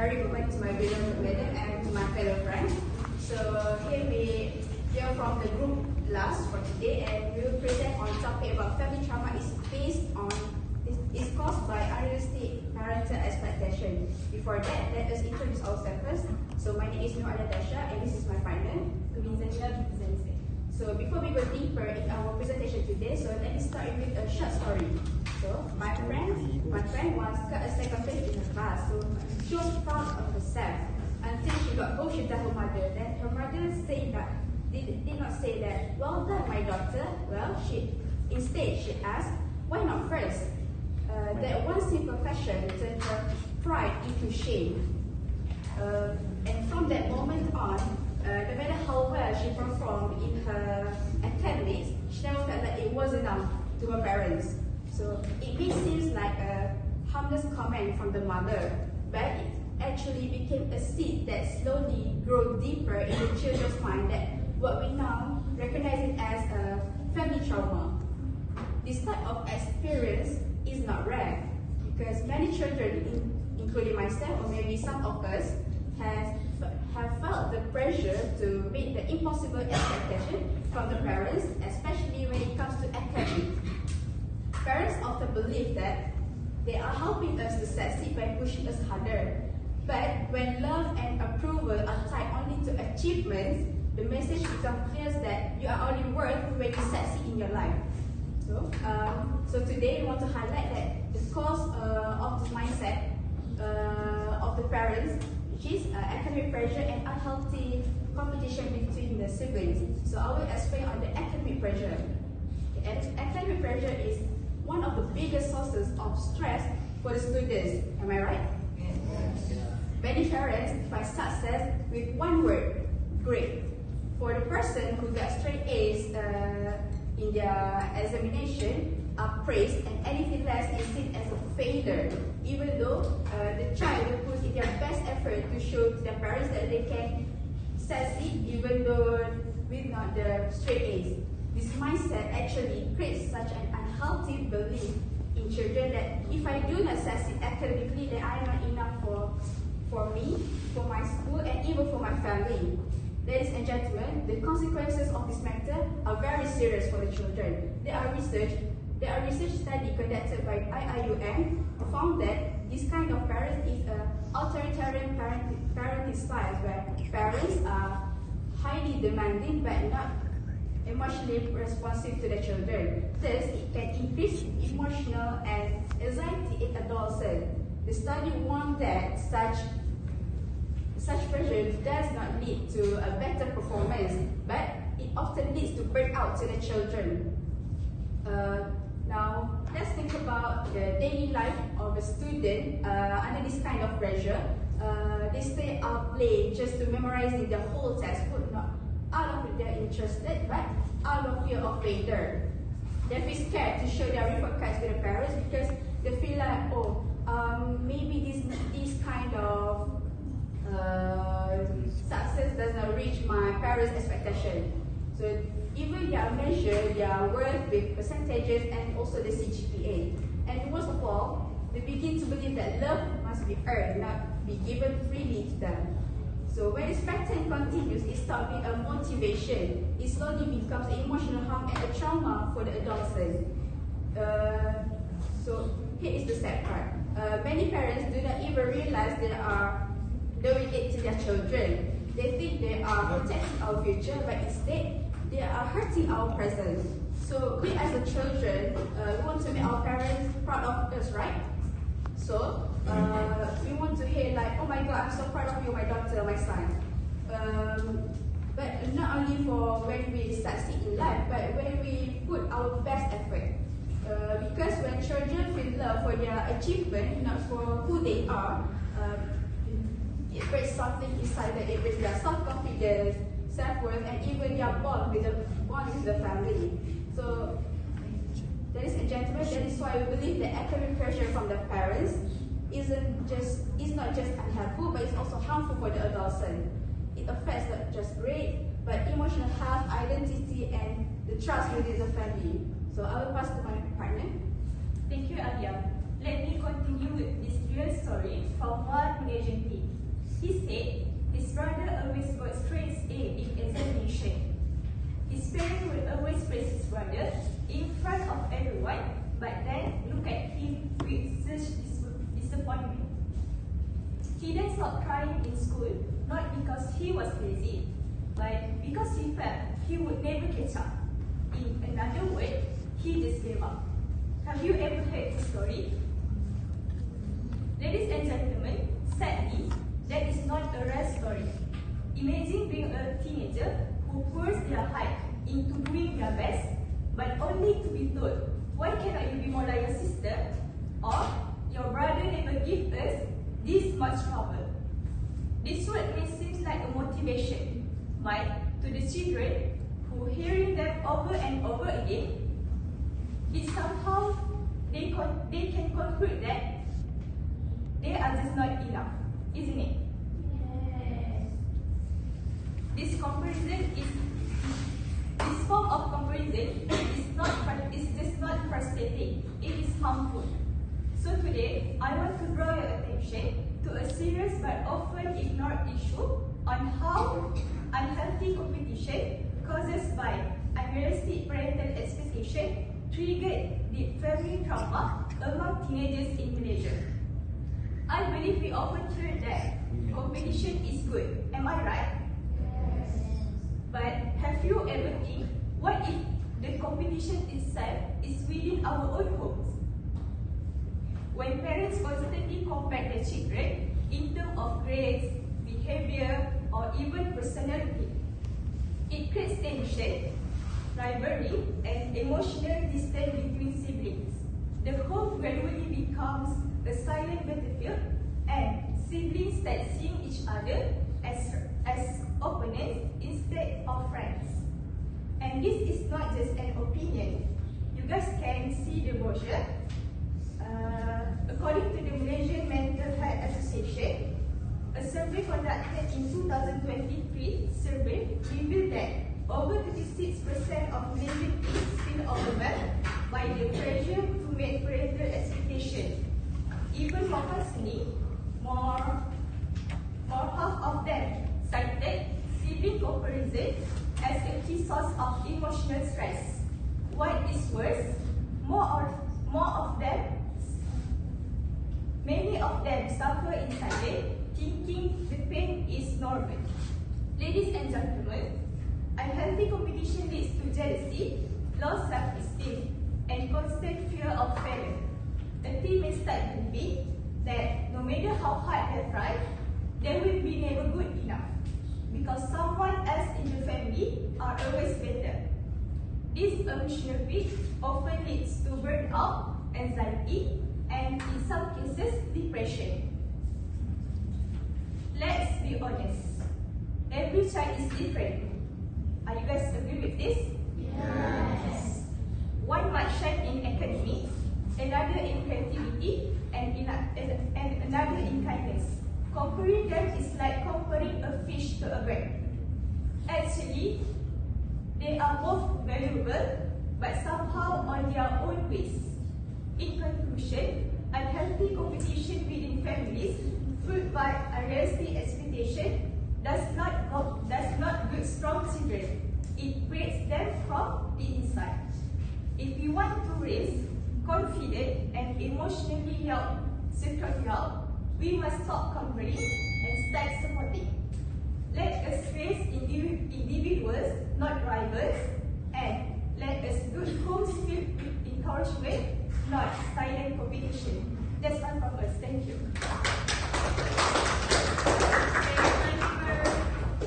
very good morning to my beloved madam and to my fellow friends. So here we are from the group last for today, and we will present on topic about family trauma is caused by unrealistic parental expectation. Before that, let us introduce ourselves first. So my name is Nur Natasha, and this is my partner. So before we go deeper in our presentation today, so let me start with a short story. So my friend once got a second place in her class, so she was proud of herself until she got bullshit to her mother. Then her mother did not say that, well done my daughter. Well, instead she asked, why not first? That one simple question turned her pride into shame. And from that moment on, no matter how well she performed in her academics, she never felt that it was enough to her parents. So it may seem like a harmless comment from the mother, but it actually became a seed that slowly grew deeper in the children's mind, that what we now recognize it as a family trauma. This type of experience is not rare, because many children, including myself or maybe some of us, have felt the pressure to meet the impossible expectation from the parents, especially when it comes to academics. Parents often believe that they are helping us to succeed by pushing us harder. But when love and approval are tied only to achievements, the message becomes clear that you are only worth when you succeed in your life. So today we want to highlight that the cause of this mindset of the parents, which is academic pressure and unhealthy competition between the siblings. So I will explain on the academic pressure. Academic pressure is one of the biggest sources of stress for the students. Am I right? Yes. Many parents define success with one word: great. For the person who got straight A's in their examination are praised, and anything less is seen as a failure, even though the child will put in their best effort to show to their parents that they can succeed even though with not the straight A's. This mindset actually creates such an unhealthy belief in children that if I do not succeed academically, then I am not enough for me, for my school, and even for my family. Ladies and gentlemen, the consequences of this matter are very serious for the children. There are research studies conducted by IIUM who found that this kind of parents is an authoritarian parenting style, where parents are highly demanding but not emotionally responsive to the children. Thus, it can increase emotional and anxiety in adolescents. The study warned that such pressure does not lead to a better performance, but it often leads to burnout to the children. Now, let's think about the daily life of a student under this kind of pressure. They stay up late just to memorizing the whole textbook, not out of their interested, but out of fear of failure. They feel scared to show their report cards to the parents because they feel like, maybe this kind of success does not reach my parents' expectation. So even they are measured their worth with percentages and also the CGPA. And most of all, they begin to believe that love must be earned, not be given freely to them. So when this pattern continues, it stops being a motivation. It slowly becomes emotional harm and a trauma for the adolescent. So here is the sad part. Many parents do not even realize they are doing it to their children. They think they are protecting our future, but instead they are hurting our present. So we as a children, we want to make our parents proud of us, right? So we want to hear like, oh my God, I'm so proud of you, my daughter, my son. But not only for when we succeed in life, but when we put our best effort. Because when children feel love for their achievement, not for who they are, it breaks something inside them. It breaks their self-confidence, self-worth, and even their bond with the family. So, ladies and gentlemen, that is why we believe that academic pressure from the parents is not just unhelpful, but it's also harmful for the adolescent. It affects not just grade, but emotional health, identity, and the trust within the family. So I will pass to my partner. Thank you, Alia. Let me continue with this real story from one agency. stopped trying in school, not because he was lazy, but because he felt he would never catch up. In another word, he just gave up. Have you ever heard this story? Ladies and gentlemen, sadly, that is not a rare story. Imagine being a teenager who pours their heart into doing their best, but only to be told, why cannot you be more like your sister? Or, your brother never give us this much trouble. This word may seem like a motivation, but to the children who hearing them over and over again, it somehow they can conclude that they are just not enough, isn't it? Yes. This form of comparison is just not frustrating, it is harmful. So today, I want to draw your attention to a serious but often ignored issue on how unhealthy competition caused by unrealistic parental expectation triggered deep family trauma among teenagers in Malaysia. I believe we often hear that competition is good. Am I right? Yes. But have you ever think, what if the competition itself is within our own homes? When parents constantly compare their children in terms of grades, behavior, or even personality, it creates tension, rivalry, and emotional distance between siblings. The home gradually becomes a silent battlefield, and siblings start seeing each other as opponents instead of friends. And this is not just an opinion. You guys can see the brochure. According to the Malaysian Mental Health Association, a survey conducted in 2023 survey revealed that over 36% of Malaysian kids feel overwhelmed by the pressure to meet parental expectations. Even more concerning, more half of them cited sibling comparison as a key source of emotional stress. What is worse, many of them suffer in silence, thinking the pain is normal. Ladies and gentlemen, unhealthy competition leads to jealousy, low self-esteem, and constant fear of failure. A teen may start believing that no matter how hard they try, they will be never good enough because someone else in the family are always better. This emotional weight often leads to burnout, anxiety, and in some cases, depression. Let's be honest. Every child is different. Are you guys agree with this? Yes. One might shine in academics, another in creativity, and another in kindness. Comparing them is like comparing a fish to a bird. Actually, they are both valuable, but somehow on their own ways. In conclusion, unhealthy competition within families, fueled by unrealistic expectation, does not build strong children. It breaks them from the inside. If we want to raise confident and emotionally secure young, we must stop comparing and start supporting. Let us raise individuals, not rivals, and let us build homes filled with encouragement, not silent competition. That's all from us. Thank you.